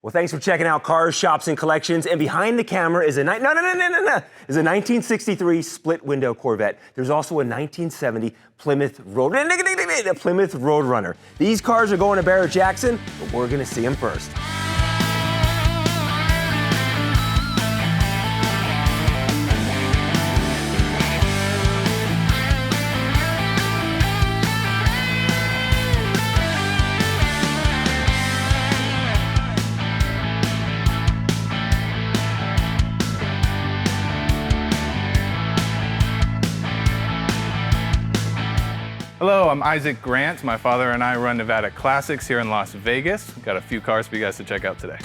Well, thanks for checking out Cars, Shops, and Collections. And behind the camera is a 1963 split-window Corvette. There's also a 1970 Plymouth Roadrunner. These cars are going to Barrett-Jackson, but we're going to see them first. Hello, I'm Isaac Grant. My father and I run Nevada Classics here in Las Vegas. We've got a few cars for you guys to check out today.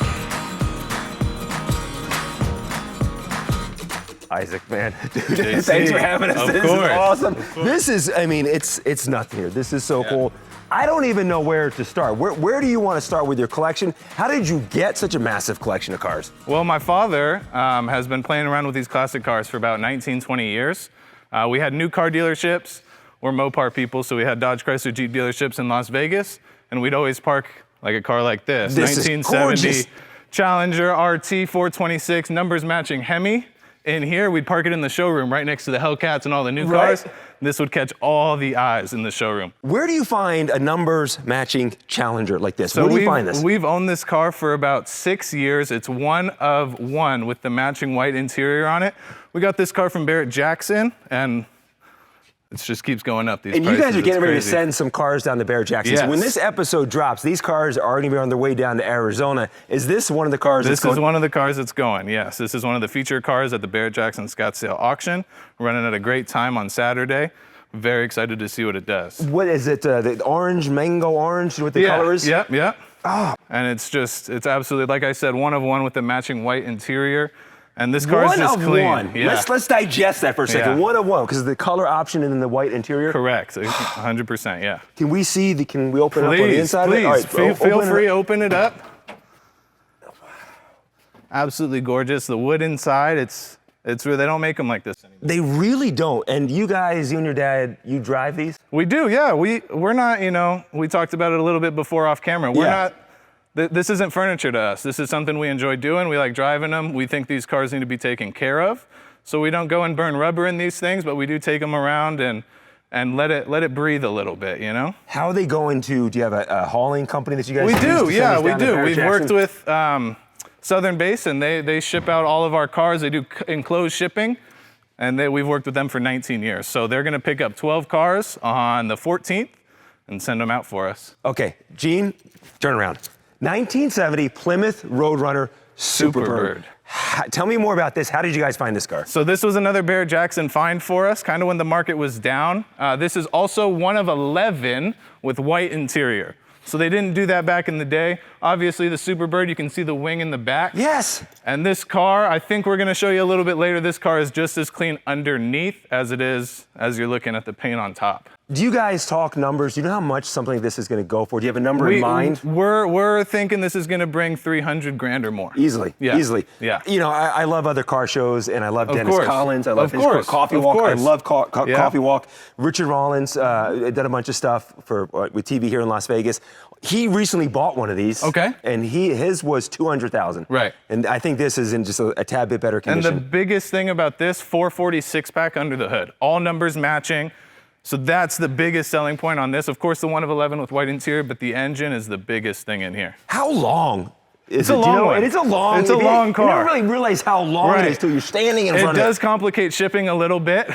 Isaac, man, dude, thanks for having us. This is awesome. This is, I mean, it's nothing here. This is so cool. I don't even know where to start. Where do you want to start with your collection? How did you get such a massive collection of cars? Well, my father has been playing around with these classic cars for about 19, 20 years. We had new car dealerships. We're Mopar people, so we had Dodge Chrysler Jeep dealerships in Las Vegas, and we'd always park like a car like this. 1970 Challenger RT 426, numbers matching Hemi. In here, we'd park it in the showroom right next to the Hellcats and all the new cars. This would catch all the eyes in the showroom. Where do you find a numbers matching Challenger like this? Where do you find this? We've owned this car for about 6 years. It's one of one with the matching white interior on it. We got this car from Barrett-Jackson, and it just keeps going up. These and prices. You guys are getting ready to send some cars down to Barrett-Jackson. Yes. So when this episode drops, these cars are going to be on their way down to Arizona. Is this one of the cars that's going? This is one of the cars that's going, yes. This is one of the feature cars at the Barrett-Jackson Scottsdale auction. We're running at a great time on Saturday. Very excited to see what it does. What is it, the orange, mango orange, what the color is? Yeah. Oh. And it's absolutely, like I said, one of one with the matching white interior. And this car is just clean. One of one. Yeah. Let's digest that for a second. One of one, because the color option and then the white interior. Correct, 100%, yeah. Can we see, can we open it up on the inside? Please, All right, feel free, open it up. Absolutely gorgeous. The wood inside, it's real. They don't make them like this anymore. They really don't. And you guys, you and your dad, you drive these? We do, yeah. We're not, we talked about it a little bit before off camera. We're not. This isn't furniture to us. This is something we enjoy doing. We like driving them. We think these cars need to be taken care of. So we don't go and burn rubber in these things, but we do take them around and let it breathe a little bit, How are they going to, do you have a hauling company that you guys We use do, yeah, we do. We've worked with Southern Base, and they ship out all of our cars. They do enclosed shipping, and we've worked with them for 19 years. So they're gonna pick up 12 cars on the 14th and send them out for us. Okay, Gene, turn around. 1970 Plymouth Roadrunner Superbird. Tell me more about this. How did you guys find this car? So this was another Barrett-Jackson find for us, kind of when the market was down. This is also one of 11 with white interior. So they didn't do that back in the day. Obviously the Superbird, you can see the wing in the back. Yes. And this car, I think we're gonna show you a little bit later, this car is just as clean underneath as it is as you're looking at the paint on top. Do you guys talk numbers? Do you know how much something like this is gonna go for? Do you have a number in mind? We're thinking this is gonna bring 300 grand or more. Easily, easily. Yeah. I love other car shows, and I love Dennis Collins. I love his Coffee Walk. I love Coffee Walk. Richard Rollins did a bunch of stuff with TV here in Las Vegas. He recently bought one of these. Okay. And his was $200,000. Right. And I think this is in just a tad bit better condition. And the biggest thing about this, 446 pack under the hood, all numbers matching. So that's the biggest selling point on this. Of course, the one of 11 with white interior, but the engine is the biggest thing in here. How long is it? It's a long one. It's a long car. You don't really realize how long it is till you're standing in front of it. It does complicate shipping a little bit.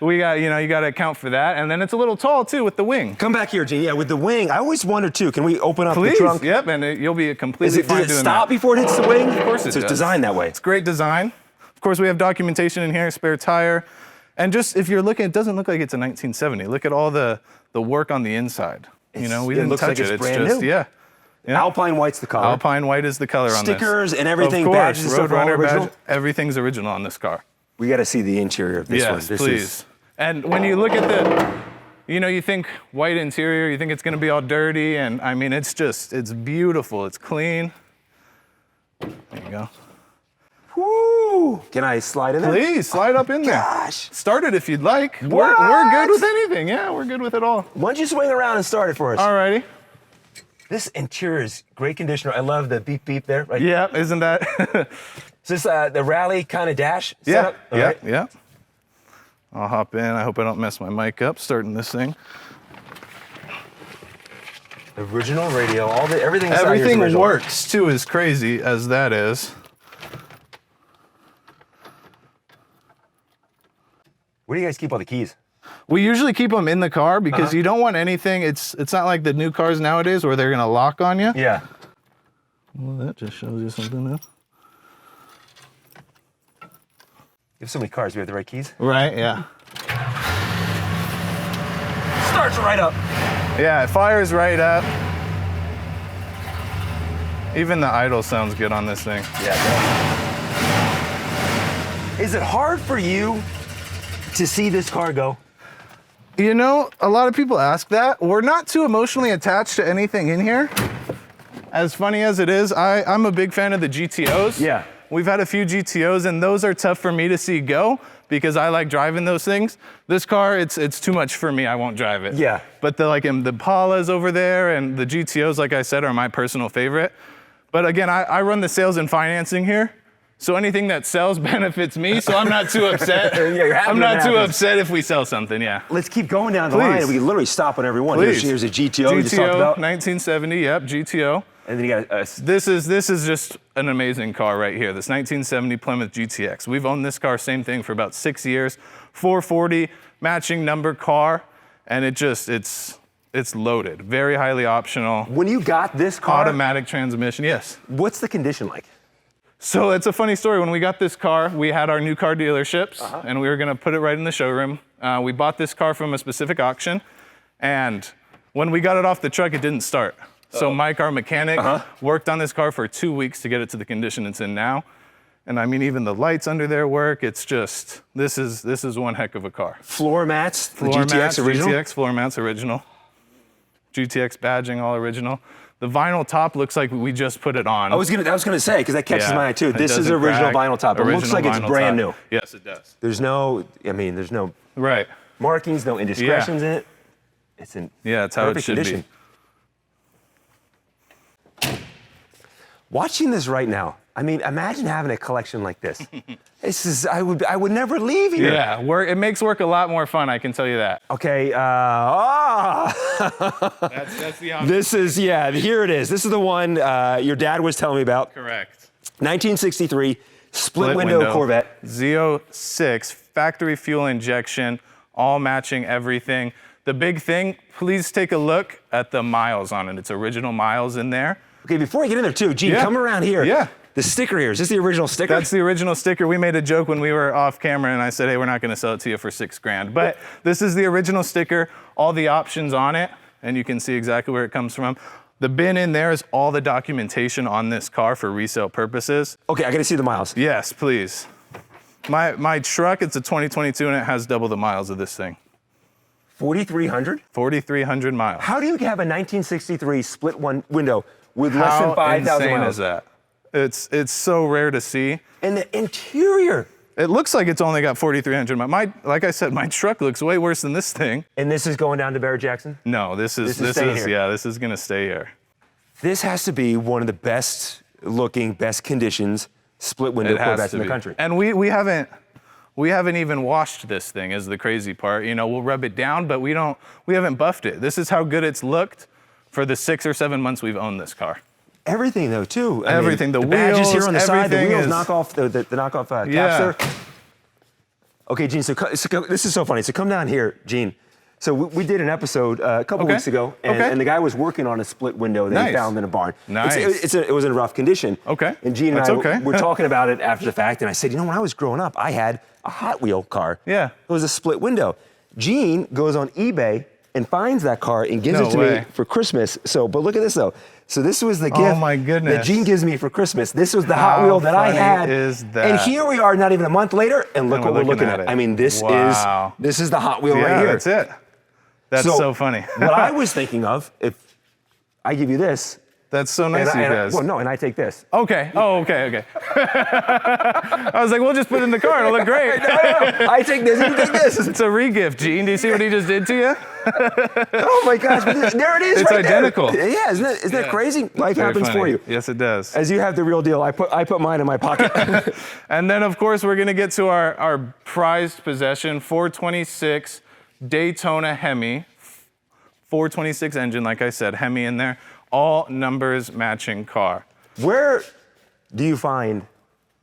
You got to account for that. And then it's a little tall too with the wing. Come back here, Gene. Yeah, with the wing. I always wonder too, can we open up the trunk? Yep, and you'll be completely fine doing that. Does it stop before it hits the wing? Of course it does. It's designed that way. It's great design. Of course, we have documentation in here, spare tire. And just if you're looking, it doesn't look like it's a 1970. Look at all the work on the inside. We didn't touch it. It's brand new. Yeah. Alpine white's the color. Alpine white is the color on this. Stickers and everything, of course, badges, Roadrunner badge, everything's original on this car. We got to see the interior of this one. Yes, please. And when you look at you think white interior, you think it's going to be all dirty, and I mean, it's beautiful. It's clean. There you go. Woo! Can I slide in there? Please, slide up in there. Gosh. Start it if you'd like. We're good with anything. Yeah, we're good with it all. Why don't you swing around and start it for us? All righty. This interior is great condition. I love the beep beep there. Right? Yeah, isn't that? Is this the rally kind of dash setup? Yeah. I'll hop in. I hope I don't mess my mic up starting this thing. Original radio, everything. Everything works too, as crazy as that is. Where do you guys keep all the keys? We usually keep them in the car because you don't want anything. It's not like the new cars nowadays where they're gonna lock on you. Yeah. Well, that just shows you something now. You have so many cars. Do we have the right keys? Right. Yeah. Starts right up. Yeah, it fires right up. Even the idle sounds good on this thing. Yeah. Is it hard for you to see this car go? You know, a lot of people ask that. We're not too emotionally attached to anything in here. As funny as it is, I'm a big fan of the GTOs. Yeah. We've had a few GTOs, and those are tough for me to see go because I like driving those things. This car, it's too much for me. I won't drive it. Yeah. But the Impalas over there and the GTOs, like I said, are my personal favorite. But again, I run the sales and financing here. So anything that sells benefits me, so I'm not too upset. Yeah, you're happy I'm when not it too happens. upset if we sell something, yeah. Let's keep going down the line. We can literally stop on every one. Please. Here's a GTO you just GTO, talked about. 1970, yep, GTO. And then you got a This is just an amazing car right here, this 1970 Plymouth GTX. We've owned this car, same thing, for about 6 years. 440, matching number car, and it's loaded. Very highly optional. When you got this car, Automatic transmission, yes. what's the condition like? So it's a funny story. When we got this car, we had our new car dealerships, and we were gonna put it right in the showroom. We bought this car from a specific auction, and when we got it off the truck, it didn't start. So Mike, our mechanic, worked on this car for 2 weeks to get it to the condition it's in now. And I mean, even the lights under there work. It's just, this is one heck of a car. Floor mats, the Floor GTX mats, original? GTX floor mats original. GTX badging, all original. The vinyl top looks like we just put it on. I was gonna say, because that catches my eye too. It This is doesn't original crack. vinyl top. It looks Original like it's vinyl brand top. new. Yes, it does. There's no Right. markings, no indiscretions in it. It's in Yeah, that's how it perfect should condition. Watching this right now, I mean, imagine having a collection like this. I would never leave here. Yeah, it makes work a lot more fun, I can tell you that. Okay, That's the option. this is, here it is. This is the one your dad was telling me about. Correct. 1963 split-window Corvette. Z06, factory fuel injection, all matching everything. The big thing, please take a look at the miles on it. It's original miles in there. Okay, before I get in there too, Gene, come around here. Yeah. The sticker here, is this the original sticker? That's the original sticker. We made a joke when we were off camera and I said, hey, we're not gonna sell it to you for $6,000. But this is the original sticker, all the options on it, and you can see exactly where it comes from. The bin in there is all the documentation on this car for resale purposes. Okay, I gotta see the miles. Yes, please. My truck, it's a 2022 and it has double the miles of this thing. 4,300? 4,300 miles. How do you have a 1963 split window with less than 5,000 How insane miles? is that? It's so rare to see. And the interior. It looks like it's only got 4,300 miles. Like I said, my truck looks way worse than this thing. And this is going down to Barrett-Jackson? No, this is staying here. yeah, this is gonna stay here. This has to be one of the best looking, best conditions split window It has Corvettes to in the be. country. And we haven't even washed this thing, is the crazy part. You know, we'll rub it down, but we haven't buffed it. This is how good it's looked for the 6 or 7 months we've owned this car. Everything though too. Everything, the badges wheels, here on the side, the everything wheels is- knock off the knockoff caps Yeah. there. Okay, Gene. So this is so funny. So come down here, Gene. So we did an episode a couple Okay. weeks ago, and the guy was working on a split window that he Nice. found in a barn. Nice. It was in rough condition. Okay. And Gene and That's I okay. were talking about it after the fact, and I said, you know, when I was growing up, I had a Hot Wheel car. Yeah. It was a split window. Gene goes on eBay and finds that car and gives No it to way. me for Christmas. So, but look at this though. So this was the gift my that goodness. Gene gives me for Christmas. This was the Hot How Wheel that I funny had. is that? And here we are, not even a month later, and look And what we're we're looking looking at. at it. I mean, this Wow. is the Hot Wheel Yeah, right here. that's it. That's so funny. What I was thinking of, if I give you this, That's so nice of you guys. and I take this. Okay. Oh, okay. I was like, we'll just put it in the car. It'll look great. No, I take this, and you take this. It's a re-gift, Gene. Do you see what he just did to you? Oh my gosh, there it is. It's right identical. There. Yeah, isn't that crazy? Life happens for you. Yes, it does. As you have the real deal, I put mine in my pocket. And then, of course, we're going to get to our prized possession, 426 Daytona Hemi. 426 engine, like I said, Hemi in there. All numbers matching car. Where do you find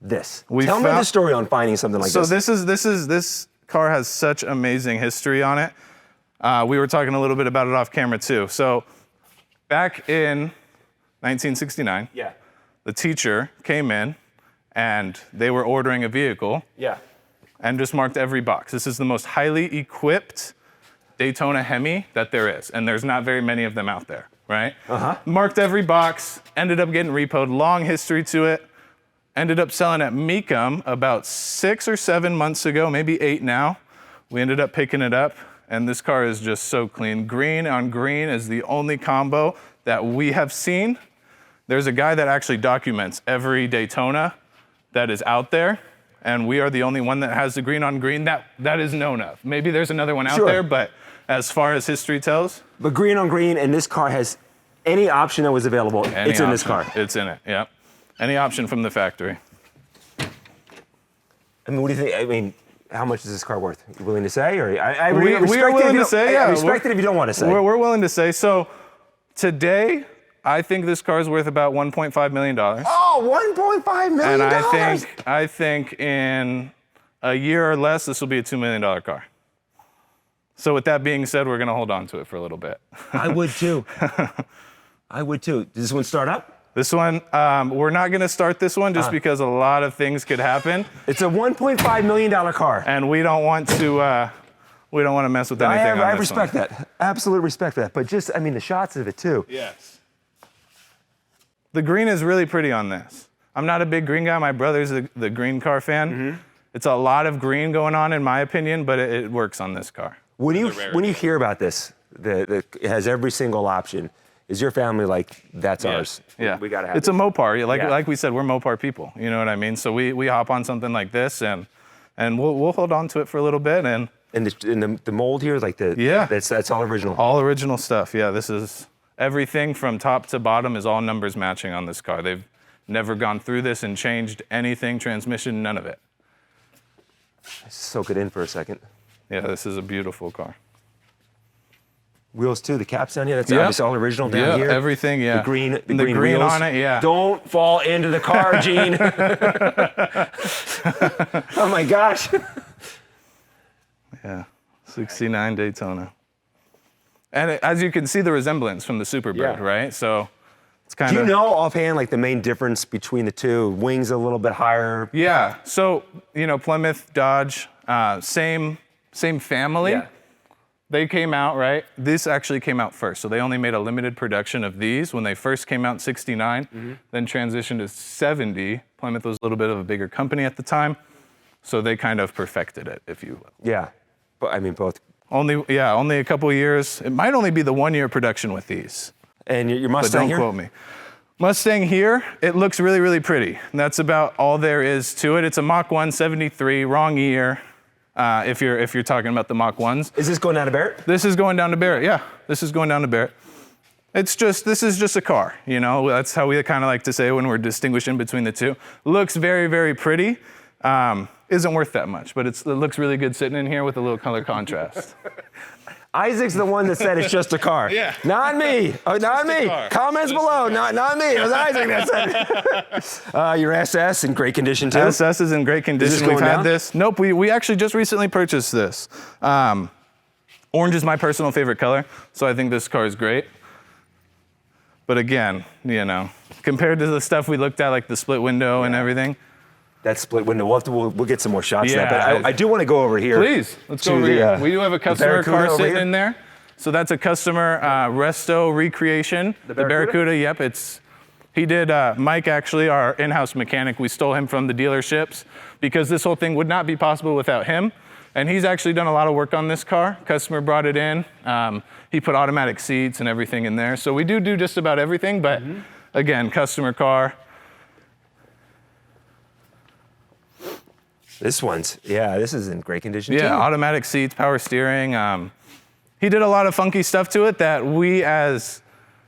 this? Tell me the story on finding something like this. So this car has such amazing history on it. We were talking a little bit about it off camera too. So back in 1969, the teacher came in and they were ordering a vehicle and just marked every box. This is the most highly equipped Daytona Hemi that there is, and there's not very many of them out there, right? Marked every box, ended up getting repoed, long history to it, ended up selling at Mecum about 6 or 7 months ago, maybe 8 now. We ended up picking it up, and this car is just so clean. Green on green is the only combo that we have seen. There's a guy that actually documents every Daytona that is out there, and we are the only one that has the green on green that is known of. Maybe there's another one out there, but as far as history tells. But green on green, and this car has any option that was available, it's in this car. It's in it, yeah. Any option from the factory. I mean, what do you think? I mean, how much is this car worth? You willing to say? Or we are willing to say, yeah. I respect it if you don't want to say. We're willing to say. So today, I think this car is worth about $1.5 million. Oh, $1.5 million. And I think in a year or less, this will be a $2 million car. So with that being said, we're going to hold on to it for a little bit. I would too. I would too. Does this one start up? This one, we're not going to start this one just because a lot of things could happen. It's a $1.5 million car. And we don't want to mess with anything on this I respect that. Absolute respect for that. But just, I mean, the shots of it too. Yes. The green is really pretty on this. I'm not a big green guy. My brother's the green car fan. It's a lot of green going on, in my opinion, but it works on this car. When you hear about this, it has every single option, is your family like, that's ours? Yeah. We got to have It's a Mopar. Like we said, we're Mopar people. You know what I mean? So we hop on something like this, and we'll hold on to it for a little bit. And the mold here, like that's all original. All original stuff. Yeah, this is everything from top to bottom is all numbers matching on this car. They've never gone through this and changed anything, transmission, none of it. Let's soak it in for a second. Yeah, this is a beautiful car. Wheels too, the caps down here, that's obviously all original down here. Everything, yeah. The green green wheels. on it, yeah. Don't fall into the car, Gene. Oh my gosh. Yeah, 69 Daytona. And as you can see the resemblance from the Superbird, right? So it's kind of... Do you know offhand like the main difference between the two? Wings a little bit higher? Yeah, so, Plymouth, Dodge, same family. Yeah. They came out, right? This actually came out first. So they only made a limited production of these when they first came out in 69, then transitioned to 70. Plymouth was a little bit of a bigger company at the time. So they kind of perfected it, if you will. Yeah, but I mean both. Only a couple of years. It might only be the 1 year production with these. And your Mustang here? But don't quote me. Mustang here, it looks really, really pretty. And that's about all there is to it. It's a Mach 1 73, wrong year. If you're talking about the Mach 1s. Is this going down to Barrett? This is going down to Barrett, yeah. This is going down to Barrett. This is just a car, That's how we kind of like to say when we're distinguishing between the two. Looks very, very pretty. Isn't worth that much, but it looks really good sitting in here with a little color contrast. Isaac's the one that said it's just a car. Yeah. Not me. Oh, not me. Comments just below. Not me. It was Isaac that said it. Your SS in great condition too? SS is in great condition. We've had this. Nope, we actually just recently purchased this. Orange is my personal favorite color, so I think this car is great. But again, compared to the stuff we looked at, like the split window and everything. That split window, we'll get some more shots of that. But I do want to go over here. Please, let's go over here. We do have a customer car sitting in there. So that's a customer resto recreation. The Barracuda, yep. He did, Mike actually, our in-house mechanic, we stole him from the dealerships because this whole thing would not be possible without him. And he's actually done a lot of work on this car. Customer brought it in. He put automatic seats and everything in there. So we do just about everything, but again, customer car. This is in great condition too. Yeah, automatic seats, power steering. He did a lot of funky stuff to it that we as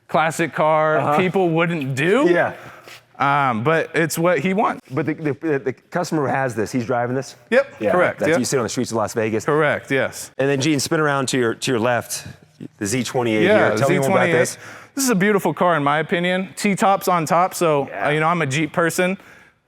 classic car people wouldn't do. Yeah. But it's what he wants. But the customer who has this, he's driving this? Yep, Yeah, correct. That's you see on the streets of Las Vegas. Correct, yes. And then Gene, spin around to your left, the Z28 here. Tell me more about this. This is a beautiful car in my opinion. T-tops on top, so you know, I'm a Jeep person.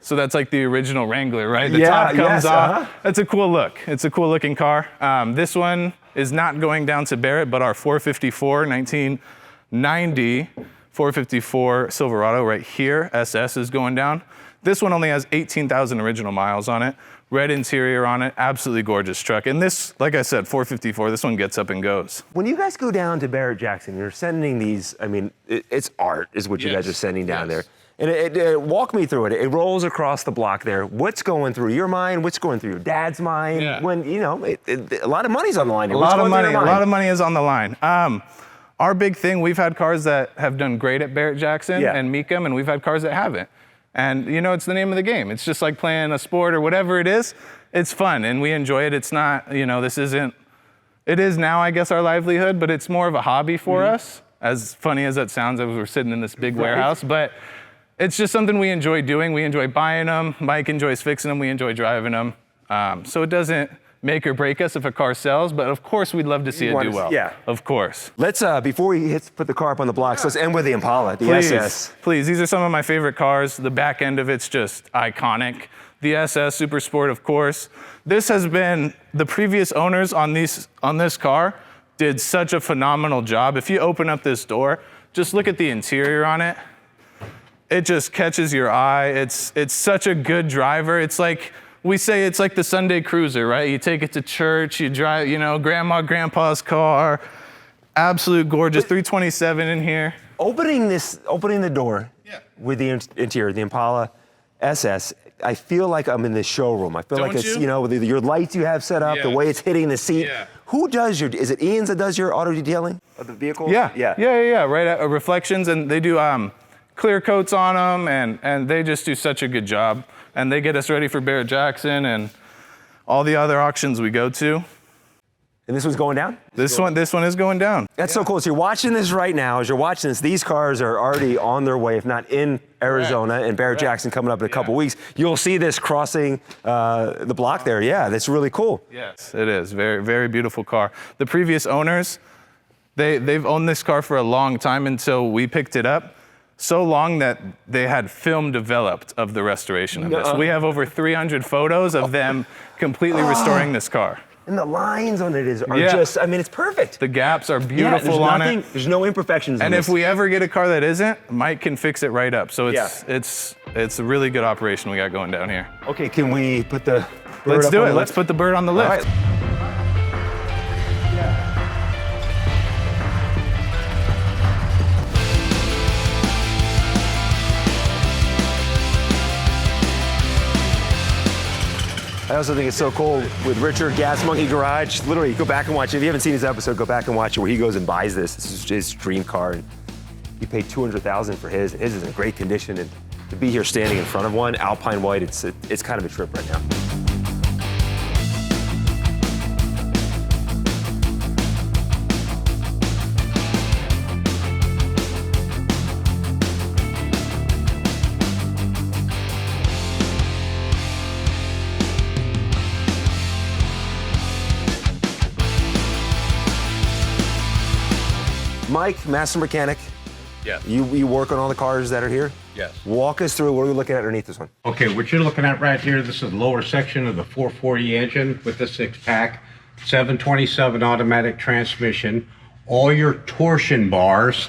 So that's like the original Wrangler, right? The top comes off. That's a cool look. It's a cool looking car. This one is not going down to Barrett, but our 454 1990 454 Silverado right here, SS is going down. This one only has 18,000 original miles on it. Red interior on it, absolutely gorgeous truck. And this, like I said, 454, this one gets up and goes. When you guys go down to Barrett-Jackson, you're sending these, I mean, it's art is what you guys are sending down there. And walk me through it. It rolls across the block there. What's going through your mind? What's going through your dad's mind? Yeah. When, you know, a lot of money's on the line here. A lot of money is on the line. Our big thing, we've had cars that have done great at Barrett-Jackson and Mecum, and we've had cars that haven't. And you know, it's the name of the game. It's just like playing a sport or whatever it is. It's fun and we enjoy it. It's not, you know, it is now, I guess, our livelihood, but it's more of a hobby for us. As funny as that sounds, as we're sitting in this big warehouse, but it's just something we enjoy doing. We enjoy buying them. Mike enjoys fixing them. We enjoy driving them. So it doesn't make or break us if a car sells, but of course we'd love to see it do well. Yeah. Of course. Let's, before we put the car up on the blocks, let's end with the Impala, the SS. Please, these are some of my favorite cars. The back end of it's just iconic. The SS Super Sport, of course. This has been, the previous owners on this car did such a phenomenal job. If you open up this door, just look at the interior on it. It just catches your eye. It's such a good driver. It's like, we say it's like the Sunday cruiser, right? You take it to church, you drive, you know, grandpa's car. Absolute gorgeous, 327 in here. Opening the door with the interior, the Impala SS, I feel like I'm in the showroom. I feel like it's, you know, with your lights you have set up, the way it's hitting the seat. Who does is it Ian's that does your auto detailing of the vehicles? Yeah, right at Reflections, and they do clear coats on them, and they just do such a good job. And they get us ready for Barrett-Jackson and all the other auctions we go to. And this one's going down? This one is going down. That's so cool. So you're watching this right now. As you're watching this, these cars are already on their way, if not in Arizona, and Barrett-Jackson coming up in a couple weeks. You'll see this crossing the block there. Yeah, that's really cool. Yes, it is. Very, very beautiful car. The previous owners, they've owned this car for a long time until we picked it up. So long that they had film developed of the restoration of this. We have over 300 photos of them completely restoring this car. And the lines on it are just, I mean, it's perfect. The gaps are beautiful on it. There's no imperfections on this. And if we ever get a car that isn't, Mike can fix it right up. So it's a really good operation we got going down here. Okay, can we put the bird Let's do it. Let's put the bird on the lift. I also think it's so cool with Richard, Gas Monkey Garage. Literally, go back and watch it. If you haven't seen his episode, go back and watch it where he goes and buys this. This is his dream car. And he paid $200,000 for his. His is in great condition. And to be here standing in front of one, Alpine White, it's kind of a trip right now. Mike, master mechanic. Yes. You work on all the cars that are here? Yes. Walk us through, what are we looking at underneath this one? Okay, what you're looking at right here, this is the lower section of the 440 engine with the 6-pack, 727 automatic transmission, all your torsion bars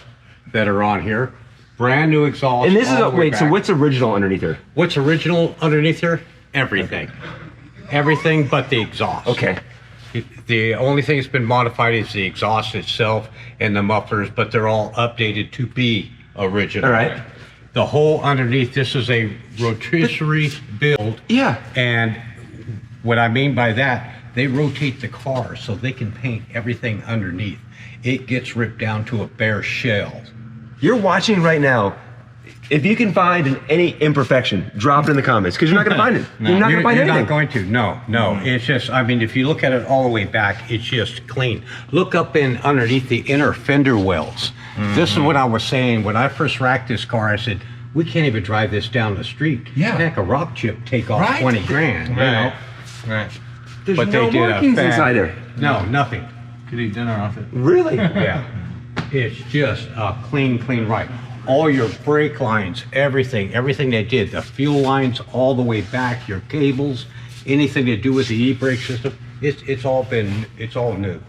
that are on here, brand new exhaust. And this is, wait, so what's original underneath here? What's original underneath here? Everything. Everything but the exhaust. Okay. The only thing that's been modified is the exhaust itself and the mufflers, but they're all updated to be original. All right. The whole underneath, this is a rotisserie build. Yeah. And what I mean by that, they rotate the car so they can paint everything underneath. It gets ripped down to a bare shell. You're watching right now. If you can find any imperfection, drop it in the comments, because you're not going to find it. You're not going to find anything. You're not going to. No. It's just, I mean, if you look at it all the way back, it's just clean. Look up in underneath the inner fender wells. This is what I was saying. When I first racked this car, I said, we can't even drive this down the street. Yeah. Heck, a rock chip take off 20 grand, you know? Right. There's But no they did markings inside there. No, nothing. Could eat dinner off it. Really? Yeah. It's just a clean ride. All your brake lines, everything they did, the fuel lines all the way back, your cables, anything to do with the e-brake system, it's all new.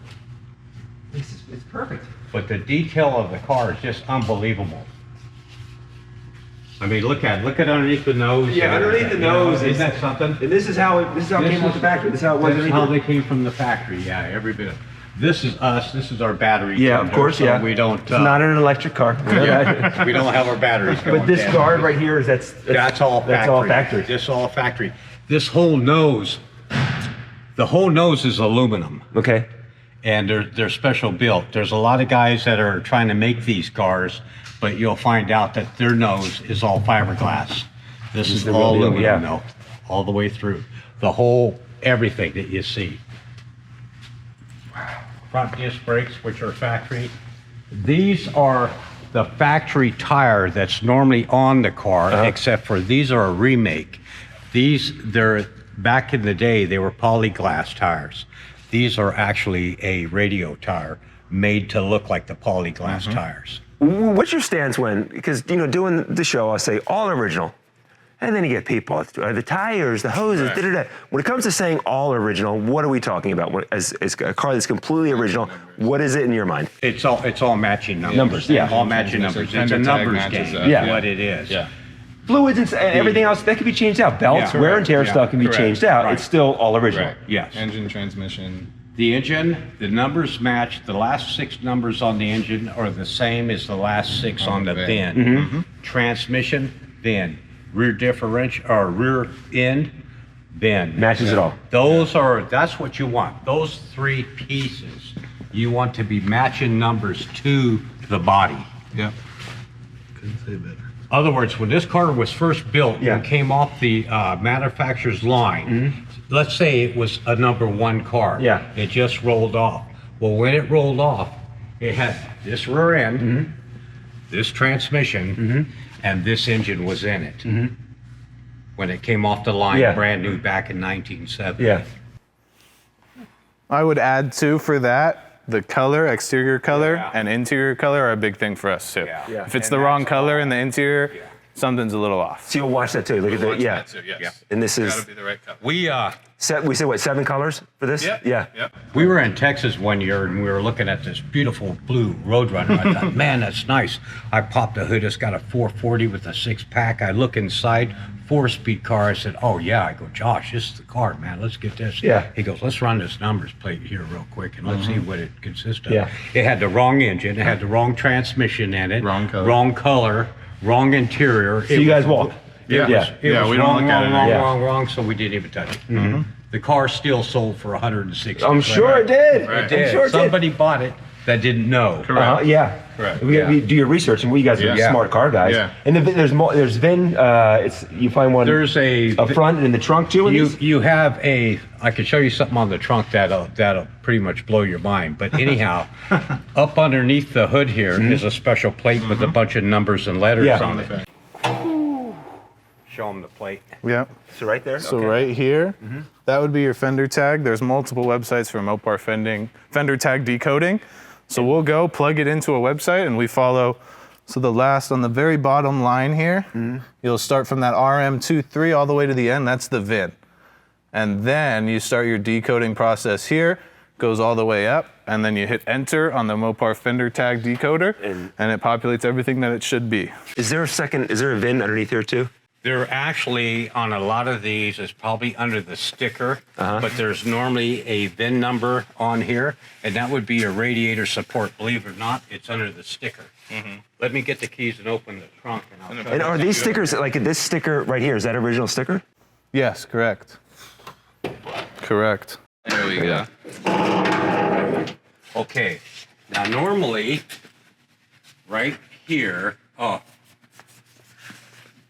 It's perfect. But the detail of the car is just unbelievable. I mean, look at underneath the nose. Yeah, underneath the nose. Isn't that something? And this is how it came off the factory. This is how it was. That's how they came from the factory. Yeah, every bit of. This is us. This is our battery. Yeah, of course. So we don't. It's not an electric car. Yeah, we don't have our batteries going. But this down. guard right here is that's all factory. That's all factory. This all factory. This whole nose. The whole nose is aluminum. Okay. And they're special built. There's a lot of guys that are trying to make these cars, but you'll find out that their nose is all fiberglass. This is all aluminum, though, all the way through. The whole, everything that you see. Front disc brakes, which are factory. These are the factory tire that's normally on the car, except for these are a remake. Back in the day, they were polyglass tires. These are actually a radio tire made to look like the polyglass tires. What's your stance when, because, doing the show, I'll say all original. And then you get people, the tires, the hoses, da-da-da. When it comes to saying all original, what are we talking about? As a car that's completely original, what is it in your mind? It's all matching numbers. Numbers, yeah. All matching numbers. It's a numbers game, what it is. Yeah. Fluids and everything else, that can be changed out. Belts, wear and tear stuff can be changed out. Right. It's still all original. Right. Yes. Engine, transmission. The engine, the numbers match. The last 6 numbers on the engine are the same as the last 6 on the VIN. Transmission, VIN. Rear differential or rear end, VIN. Matches it all. That's what you want. Those 3 pieces, you want to be matching numbers to the body. Yeah. Couldn't say better. In other words, when this car was first built and came off the manufacturer's line, let's say it was a number 1 car. Yeah. It just rolled off. Well, when it rolled off, it had this rear end, this transmission, and this engine was in it. When it came off the line, brand new back in 1970. Yeah. I would add too for that, the color, exterior color and interior color are a big thing for us too. If it's the wrong color in the interior, something's a little off. So you'll watch that too. Look at the, That too, yes. And this is, Gotta be the right color. we said what, 7 colors for this? Yeah. We were in Texas one year and we were looking at this beautiful blue Roadrunner. I thought, man, that's nice. I popped the hood. It's got a 440 with a 6-pack. I look inside, 4-speed car. I said, oh yeah. I go, Josh, this is the car, man. Let's get this. Yeah. He goes, let's run this numbers plate here real quick and let's see what it consists of. Yeah. It had the wrong engine. It had the wrong transmission in it. Wrong color. Wrong interior. So you guys walk? It was we don't wrong, look at it. wrong, so we didn't even touch it. The car still sold for $160. I'm sure it did. Right. I'm sure it Somebody bought it that didn't know. Correct. Yeah. Correct. We do your research, and we guys are smart car guys. Yeah. And there's more. There's VIN. You find one. There's a front and in the trunk too. You have a. I could show you something on the trunk that'll pretty much blow your mind. But anyhow, up underneath the hood here is a special plate with a bunch of numbers and letters on it. Show them the plate. Yeah. So right there. So right here, that would be your fender tag. There's multiple websites for Mopar fender tag decoding. So we'll go plug it into a website and we follow. So the last on the very bottom line here, you'll start from that RM23 all the way to the end. That's the VIN. And then you start your decoding process here, goes all the way up, and then you hit enter on the Mopar fender tag decoder, and it populates everything that it should be. Is there a VIN underneath here too? They're actually, on a lot of these, it's probably under the sticker, but there's normally a VIN number on here, and that would be a radiator support. Believe it or not, it's under the sticker. Let me get the keys and open the trunk, and I'll show you. And are these stickers, like this sticker right here, is that original sticker? Yes, correct. Correct. There we go. Okay, now normally, right here,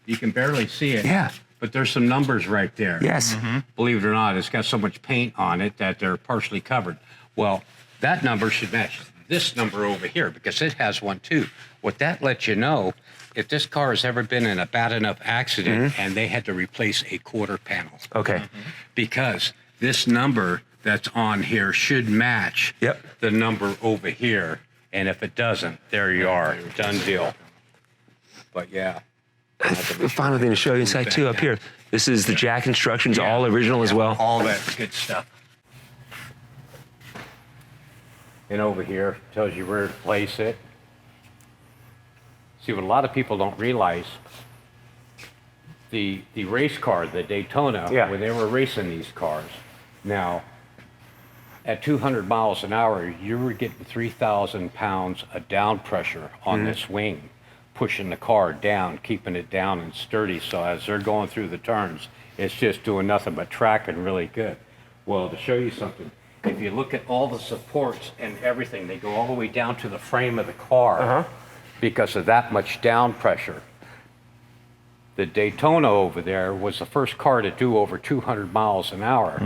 You can barely see it. Yeah. But there's some numbers right there. Yes. Believe it or not, it's got so much paint on it that they're partially covered. Well, that number should match this number over here because it has one too. What that lets you know, if this car has ever been in a bad enough accident and they had to replace a quarter panel. Okay. Because this number that's on here should match the number over here. And if it doesn't, there you are, done deal. But yeah. The final thing to show you inside too up here. This is the jack instructions, all original as well. All that good stuff. And over here tells you where to place it. See, what a lot of people don't realize, the race car, the Daytona, when they were racing these cars, now at 200 miles an hour, you were getting 3,000 pounds of down pressure on this wing, pushing the car down, keeping it down and sturdy. So as they're going through the turns, it's just doing nothing but tracking really good. Well, to show you something, if you look at all the supports and everything, they go all the way down to the frame of the car because of that much down pressure. The Daytona over there was the first car to do over 200 miles an hour.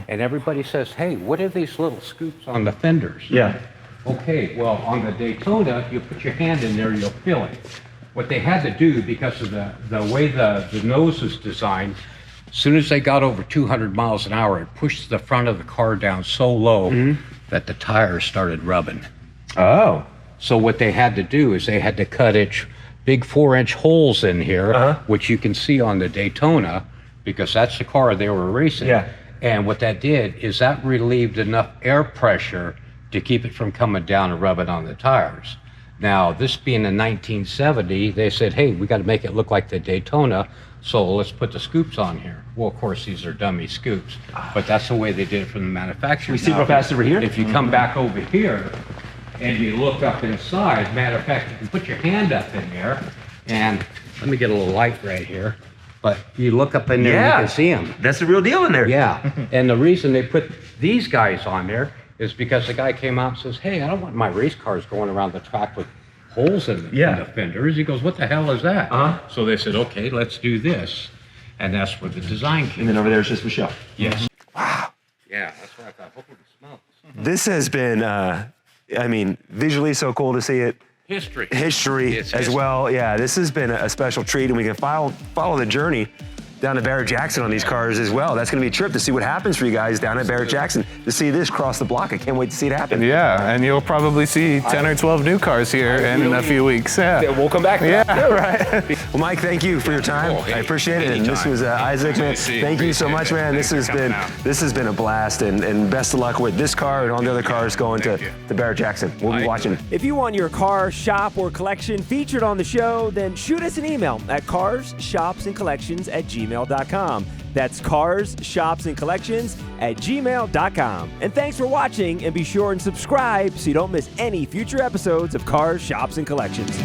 And everybody says, hey, what are these little scoops on the fenders? Yeah. Okay, well, on the Daytona, you put your hand in there, you'll feel it. What they had to do, because of the way the nose is designed, as soon as they got over 200 miles an hour, it pushed the front of the car down so low that the tires started rubbing. Oh. So what they had to do is they had to cut big 4-inch holes in here, which you can see on the Daytona, because that's the car they were racing. Yeah. And what that did is that relieved enough air pressure to keep it from coming down and rubbing on the tires. Now, this being in 1970, they said, hey, we got to make it look like the Daytona, so let's put the scoops on here. Well, of course, these are dummy scoops, but that's the way they did it from the manufacturer. We see real fast over here? If you come back over here and you look up inside, matter of fact, you can put your hand up in there, and let me get a little light right here, but you look up in there and you can see them. That's the real deal in there. Yeah, and the reason they put these guys on there is because the guy came out and says, hey, I don't want my race cars going around the track with holes in the fenders. He goes, what the hell is that? So they said, okay, let's do this. And that's where the design came. And then over there is just Michelle. Yes. Wow. Yeah, that's what I thought. Holy smokes. This has been, I mean, visually so cool to see it. History As well. Yeah, this has been a special treat, and we can follow the journey down to Barrett-Jackson on these cars as well. That's going to be a trip to see what happens for you guys down at Barrett-Jackson, to see this cross the block. I can't wait to see it happen. Yeah, and you'll probably see 10 or 12 new cars here in a few weeks. Yeah. We'll come back to that. Right. Well, Mike, thank you for your time. I appreciate it. And this was Isaac, man. Thank you so much, man. This has been a blast, and best of luck with this car and all the other cars going to Barrett-Jackson. We'll be watching. If you want your car, shop, or collection featured on the show, then shoot us an email at carsshopsandcollections@gmail.com. That's carsshopsandcollections@gmail.com. And thanks for watching, and be sure and subscribe so you don't miss any future episodes of Cars, Shops, and Collections.